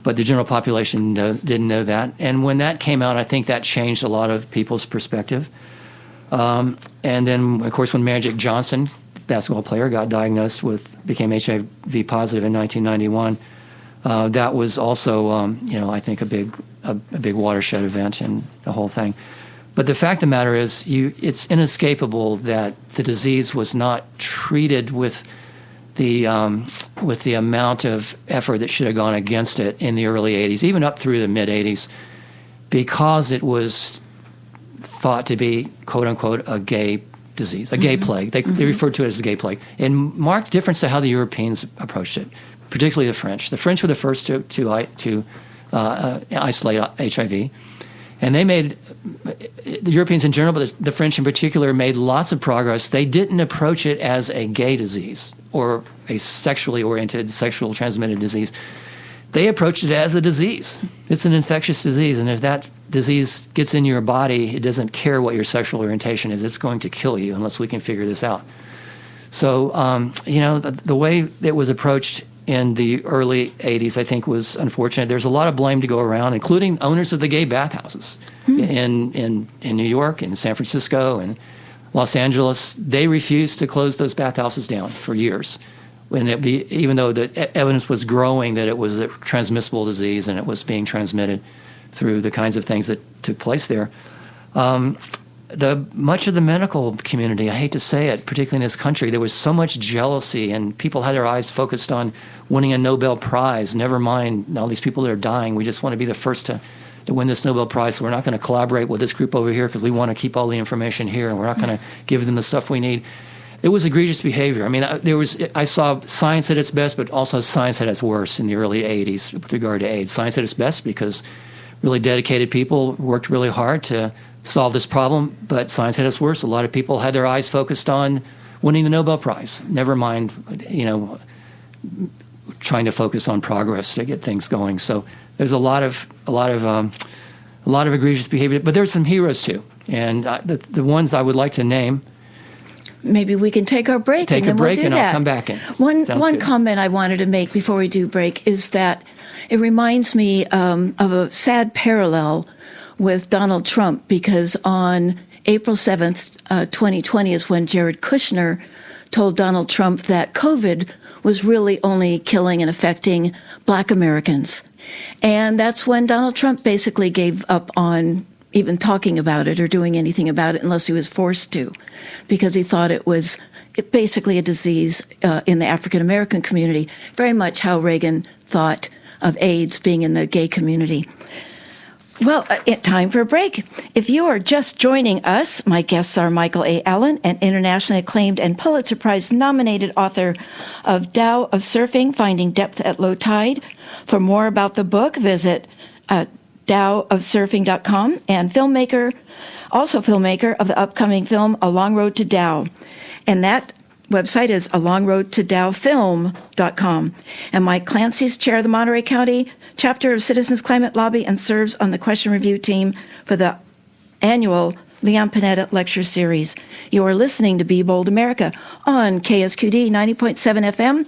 But the general population didn't know that. And when that came out, I think that changed a lot of people's perspective. And then, of course, when Magic Johnson, basketball player, became HIV positive in 1991, that was also, I think, a big watershed event in the whole thing. But the fact of the matter is, it's inescapable that the disease was not treated with the amount of effort that should have gone against it in the early 80s, even up through the mid 80s, because it was thought to be, quote unquote, a gay disease, a gay plague. They referred to it as the gay plague, in marked difference to how the Europeans approached it, particularly the French. The French were the first to isolate HIV. And they made, the Europeans in general, but the French in particular, made lots of progress. They didn't approach it as a gay disease or a sexually oriented, sexual transmitted disease. They approached it as a disease. It's an infectious disease, and if that disease gets in your body, it doesn't care what your sexual orientation is. It's going to kill you unless we can figure this out. So, the way it was approached in the early 80s, I think, was unfortunate. There's a lot of blame to go around, including owners of the gay bathhouses in New York, in San Francisco, and Los Angeles. They refused to close those bathhouses down for years, even though the evidence was growing that it was a transmissible disease and it was being transmitted through the kinds of things that took place there. Much of the medical community, I hate to say it, particularly in this country, there was so much jealousy, and people had their eyes focused on winning a Nobel Prize. Never mind all these people that are dying. We just want to be the first to win this Nobel Prize, so we're not going to collaborate with this group over here because we want to keep all the information here, and we're not going to give them the stuff we need. It was egregious behavior. I mean, I saw science at its best, but also science at its worst in the early 80s with regard to AIDS. Science at its best because really dedicated people worked really hard to solve this problem, but science at its worst. A lot of people had their eyes focused on winning the Nobel Prize. Never mind, trying to focus on progress to get things going. So there's a lot of egregious behavior, but there's some heroes too, and the ones I would like to name. Maybe we can take our break. Take a break, we'll and that. I'll come back in. One comment I wanted to make before we do break is that it reminds me of a sad parallel with Donald Trump, because on April 7th, 2020 is when Jared Kushner told Donald Trump that COVID was really only killing and affecting Black Americans. And that's when Donald Trump basically gave up on even talking about it or doing anything about it unless he was forced to, because he thought it was basically a disease in the African American community, very much how Reagan thought of AIDS being in the gay community. Well, time for a break. If you are just joining us, my guests are Michael A. Allen, an internationally acclaimed and Pulitzer Prize nominated author of Tao of Surfing, Finding Depth at Low Tide. For more about the book, visit taoofsurfing.com, and also filmmaker of the upcoming film A Long Road to Tao. And that website is alongroadtotaofilm.com. And Mike Clancy's chair of the Monterey County chapter of Citizens Climate Lobby and serves on the question review team for the annual Leon Panetta Lecture Series. You are listening to Be Bold America on KSQD 90.7 FM,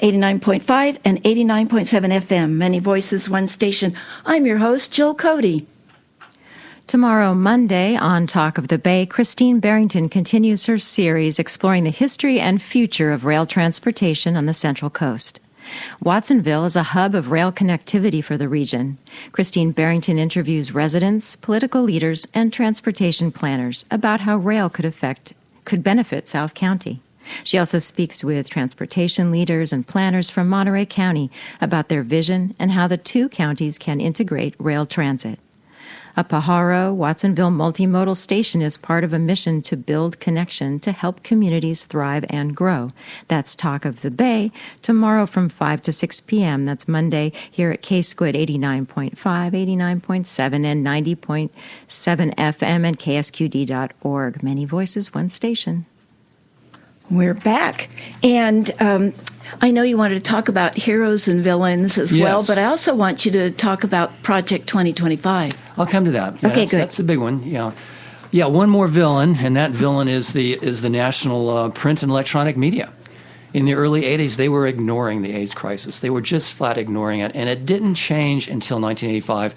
89.5, and 89.7 FM. Many voices, one station. I'm your host, Jill Cody. Tomorrow, Monday, on Talk of the Bay, Christine Barrington continues her series exploring the history and future of rail transportation on the Central Coast. Watsonville is a hub of rail connectivity for the region. Christine Barrington interviews residents, political leaders, and transportation planners about how rail could benefit South County. She also speaks with transportation leaders and planners from Monterey County about their vision and how the two counties can integrate rail transit. A Pajaro Watsonville multimodal station is part of a mission to build connection to help communities thrive and grow. That's Talk of the Bay, tomorrow from 5 to 6 p.m. That's Monday here at K-Squid 89.5, 89.7, and 90.7 FM and ksqd.org. Many voices, one station. We're back. And I know you wanted to talk about heroes and villains as well, but I also want you to talk about Project 2025. I'll come to that. Yeah, okay, good. That's a big one. Yeah. One more villain, and that villain is the national print and electronic media. In the early 80s, they were ignoring the AIDS crisis. They were just flat ignoring it, and it didn't change until 1985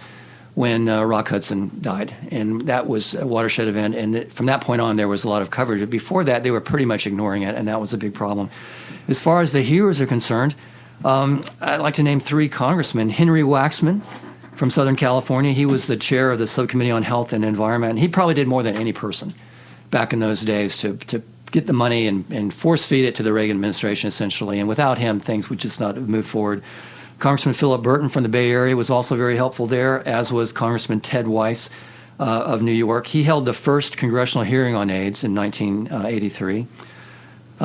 when Rock Hudson died, and that was a watershed event. And from that point on, there was a lot of coverage. But before that, they were pretty much ignoring it, and that was a big problem. As far as the heroes are concerned, I'd like to name three congressmen. Henry Waxman from Southern California. He was the chair of the Subcommittee on Health and Environment. And he probably did more than any person back in those days to get the money and force feed it to the Reagan administration, essentially. And without him, things would just not have moved forward. Congressman Philip Burton from the Bay Area was also very helpful there, as was Congressman Ted Weiss of New York. He held the first congressional hearing on AIDS in 1983.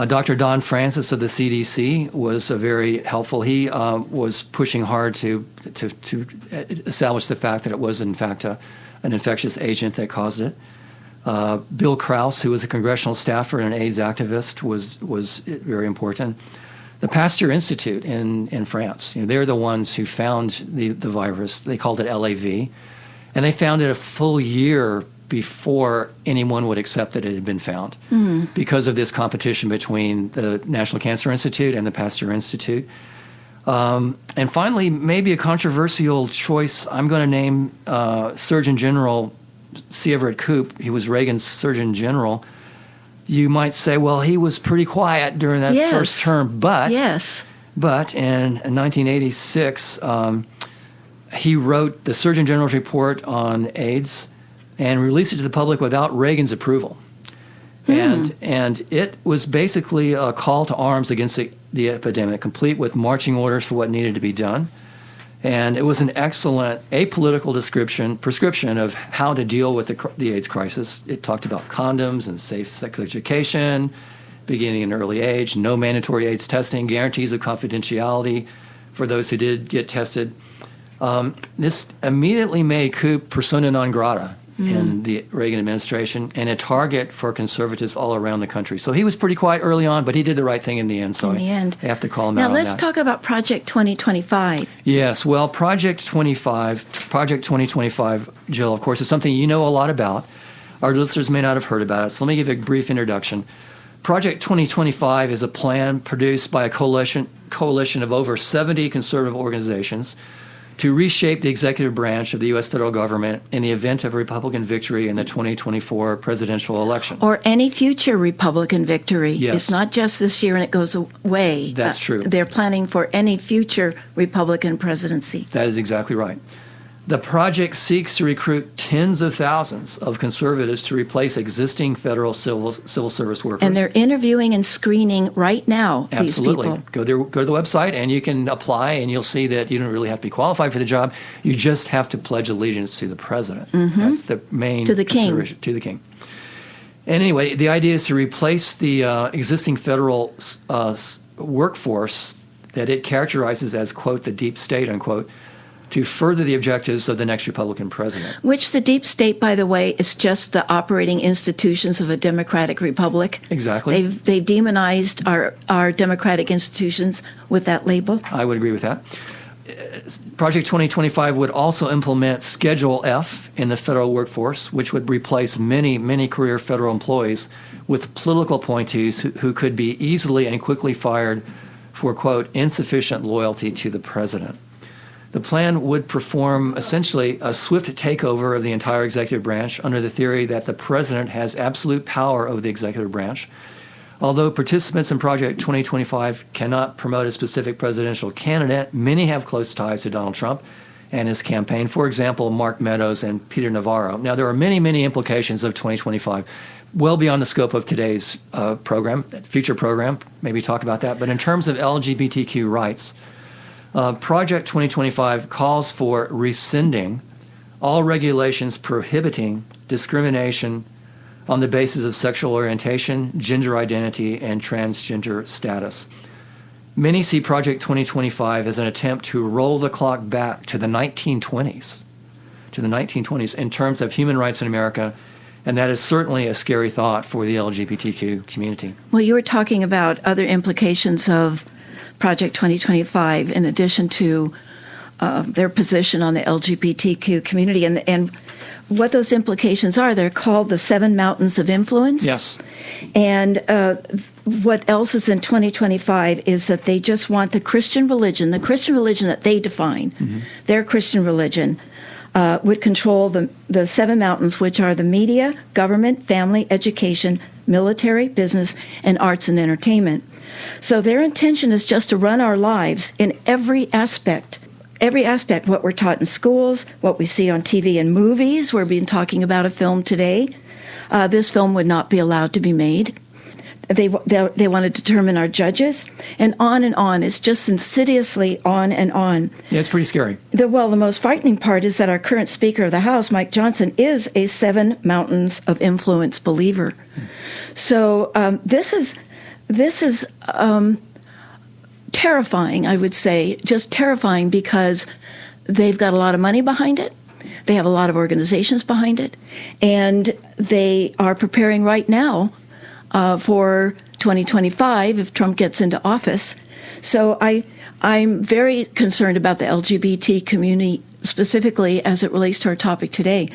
Dr. Don Francis of the CDC was very helpful. He was pushing hard to establish the fact that it was, in fact, an infectious agent that caused it. Bill Krause, who was a congressional staffer and an AIDS activist, was very important. The Pasteur Institute in France, they're the ones who found the virus. They called it LAV, and they found it a full year before anyone would accept that it had been found because of this competition between the National Cancer Institute and the Pasteur Institute. And finally, maybe a controversial choice, I'm going to name Surgeon General C. Everett Koop. He was Reagan's Surgeon General. You might say, well, he was pretty quiet during that first term, but in 1986, he wrote the Surgeon General's report on AIDS and released it to the public without Reagan's approval. And it was basically a call to arms against the epidemic, complete with marching orders for what needed to be done. And it was an excellent apolitical prescription of how to deal with the AIDS crisis. It talked about condoms and safe sex education, beginning in early age, no mandatory AIDS testing, guarantees of confidentiality for those who did get tested. This immediately made Koop persona non grata in the Reagan administration and a target for conservatives all around the country. So he was pretty quiet early on, but he did the right thing in the end. So I have to call him out on that. Now let's talk about Project 2025. Yes, well, Project 2025, Jill, of course, is something you know a lot about. Our listeners may not have heard about it, so let me give you a brief introduction. Project 2025 is a plan produced by a coalition of over 70 conservative organizations to reshape the executive branch of the U.S. federal government in the event of a Republican victory in the 2024 presidential election. Or any future Republican victory. Yes. It's not just this year and it goes away. That's true. They're planning for any future Republican presidency. That is exactly right. The project seeks to recruit tens of thousands of conservatives to replace existing federal civil service workers. And they're interviewing and screening right now, Absolutely. these people. Go to the website and you can apply, and you'll see that you don't really have to be qualified for the job. You just have to pledge allegiance to the president. That's the main To the king. consideration. To the king. And anyway, the idea is to replace the existing federal workforce that it characterizes as, quote, the deep state, unquote, to further the objectives of the next Republican president. Which the deep state, by the way, is just the operating institutions of a democratic republic. Exactly. They've demonized our democratic institutions with that label. I would agree with that. Project 2025 would also implement Schedule F in the federal workforce, which would replace many, many career federal employees with political appointees who could be easily and quickly fired for, quote, insufficient loyalty to the president. The plan would perform essentially a swift takeover of the entire executive branch under the theory that the president has absolute power over the executive branch. Although participants in Project 2025 cannot promote a specific presidential candidate, many have close ties to Donald Trump and his campaign. For example, Mark Meadows and Peter Navarro. Now, there are many, many implications of 2025, well beyond the scope of today's future program. Maybe talk about that. But in terms of LGBTQ rights, Project 2025 calls for rescinding all regulations prohibiting discrimination on the basis of sexual orientation, gender identity, and transgender status. Many see Project 2025 as an attempt to roll the clock back to the 1920s, in terms of human rights in America, and that is certainly a scary thought for the LGBTQ community. Well, you were talking about other implications of Project 2025 in addition to their position on the LGBTQ community, and what those implications are. They're called the 7 Mountains of Influence. Yes. And what else is in 2025 is that they just want the Christian religion that they define, their Christian religion, would control the 7 mountains, which are the media, government, family, education, military, business, and arts and entertainment. So their intention is just to run our lives in every aspect, what we're taught in schools, what we see on TV and movies. We're being talking about a film today. This film would not be allowed to be made. They want to determine our judges, and on and on. It's just insidiously on and on. Yeah, it's pretty scary. The most frightening part is that our current Speaker of the House, Mike Johnson, is a 7 Mountains of Influence believer. So this is terrifying, I would say, just terrifying, because they've got a lot of money behind it. They have a lot of organizations behind it, and they are preparing right now for 2025 if Trump gets into office. So I'm very concerned about the LGBT community specifically as it relates to our topic today,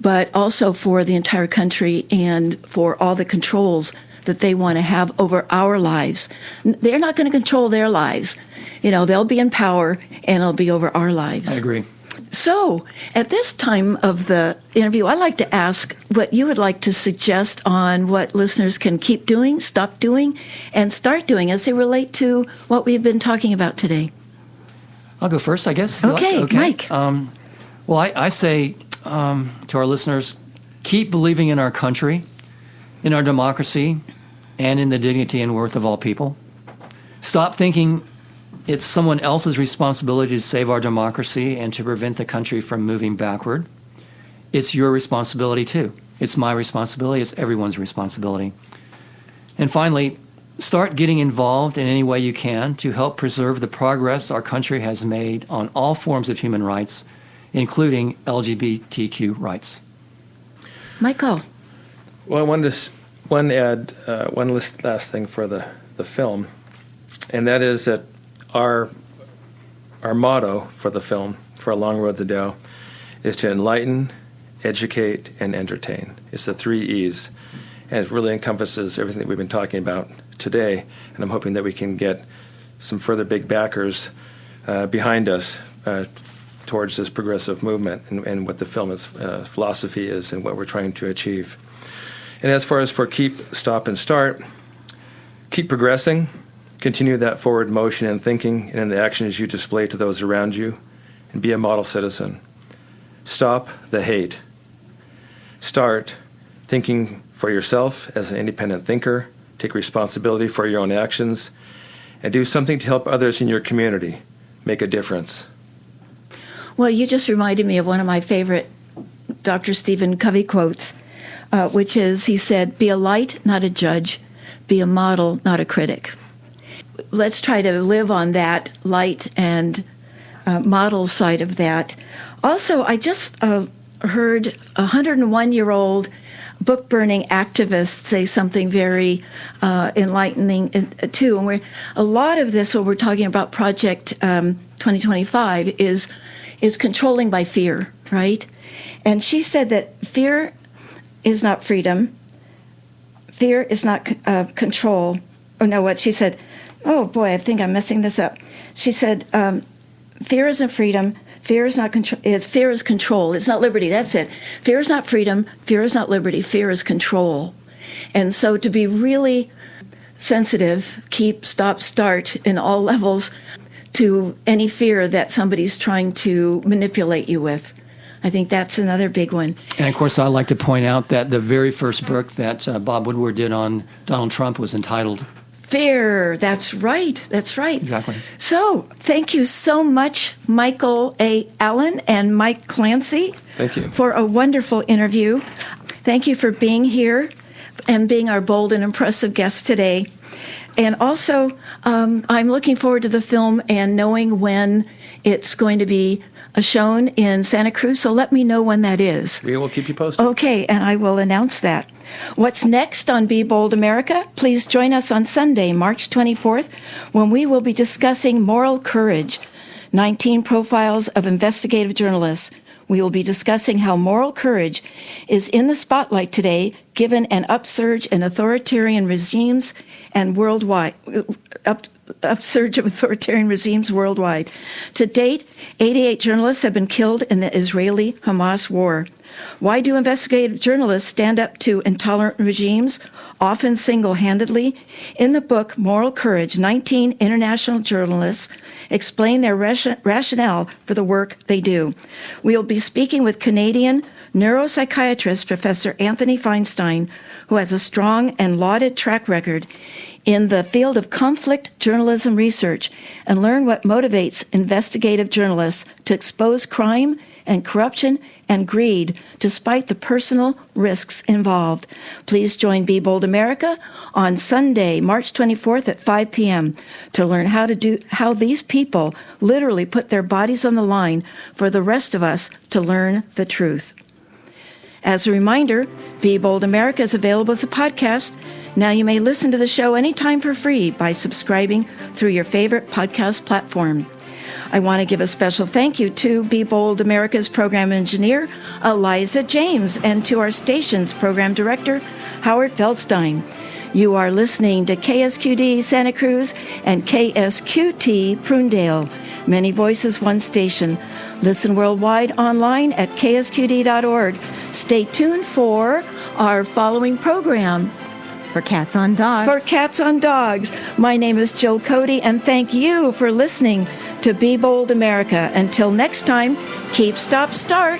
but also for the entire country and for all the controls that they want to have over our lives. They're not going to control their lives. They'll be in power, and it'll be over our lives. I agree. So, at this time of the interview, I'd like to ask what you would like to suggest on what listeners can keep doing, stop doing, and start doing as they relate to what we've been talking about today. I'll go first, I guess. Okay, Mike. Well, I say to our listeners, keep believing in our country, in our democracy, and in the dignity and worth of all people. Stop thinking it's someone else's responsibility to save our democracy and to prevent the country from moving backward. It's your responsibility too. It's my responsibility. It's everyone's responsibility. And finally, start getting involved in any way you can to help preserve the progress our country has made on all forms of human rights, including LGBTQ rights. Michael. Well, I wanted to add one last thing for the film, and that is that our motto for the film, For a Long Road to Dow, is to enlighten, educate, and entertain. It's the 3 E's, and it really encompasses everything that we've been talking about today, and I'm hoping that we can get some further big backers behind us towards this progressive movement and what the film's philosophy is and what we're trying to achieve. And as far as for keep, stop, and start, keep progressing. Continue that forward motion in thinking and in the actions you display to those around you, and be a model citizen. Stop the hate. Start thinking for yourself as an independent thinker. Take responsibility for your own actions, and do something to help others in your community. Make a difference. Well, you just reminded me of one of my favorite Dr. Stephen Covey quotes, which is, he said, "Be a light, not a judge. Be a model, not a critic." Let's try to live on that light and model side of that. Also, I just heard a 101-year-old book-burning activist say something very enlightening too. And a lot of this, what we're talking about, Project 2025, is controlling by fear, right? And she said that fear is not freedom. Fear is not control. Oh, no, what she said... Oh, boy, I think I'm messing this up. She said, fear isn't freedom. Fear is not control. Fear is control. It's not liberty. That's it. Fear is not freedom. Fear is not liberty. Fear is control. And so to be really sensitive, keep, stop, start in all levels to any fear that somebody's trying to manipulate you with. I think that's another big one. And of course, I'd like to point out that the very first book that Bob Woodward did on Donald Trump was entitled Fear. That's right. That's right. Exactly. So thank you so much, Michael A. Allen and Mike Clancy. Thank you. For a wonderful interview. Thank you for being here and being our bold and impressive guest today. And also, I'm looking forward to the film and knowing when it's going to be shown in Santa Cruz. So let me know when that is. We will keep you posted. Okay, and I will announce that. What's next on Be Bold America? Please join us on Sunday, March 24th, when we will be discussing moral courage, 19 profiles of investigative journalists. We will be discussing how moral courage is in the spotlight today, given an upsurge in authoritarian regimes and worldwide. Upsurge of authoritarian regimes worldwide. To date, 88 journalists have been killed in the Israeli-Hamas war. Why do investigative journalists stand up to intolerant regimes, often single-handedly? In the book Moral Courage, 19 international journalists explain their rationale for the work they do. We'll be speaking with Canadian neuropsychiatrist Professor Anthony Feinstein, who has a strong and lauded track record in the field of conflict journalism research, and learn what motivates investigative journalists to expose crime and corruption and greed despite the personal risks involved. Please join Be Bold America on Sunday, March 24th at 5 p.m. to learn how these people literally put their bodies on the line for the rest of us to learn the truth. As a reminder, Be Bold America is available as a podcast. Now you may listen to the show anytime for free by subscribing through your favorite podcast platform. I want to give a special thank you to Be Bold America's program engineer, Eliza James, and to our station's program director, Howard Feldstein. You are listening to KSQD Santa Cruz and KSQT Prunedale. Many voices, one station. Listen worldwide online at ksqd.org. Stay tuned for our following program. For Cats on Dogs. For Cats on Dogs. My name is Jill Cody, and thank you for listening to Be Bold America. Until next time, keep, stop, start,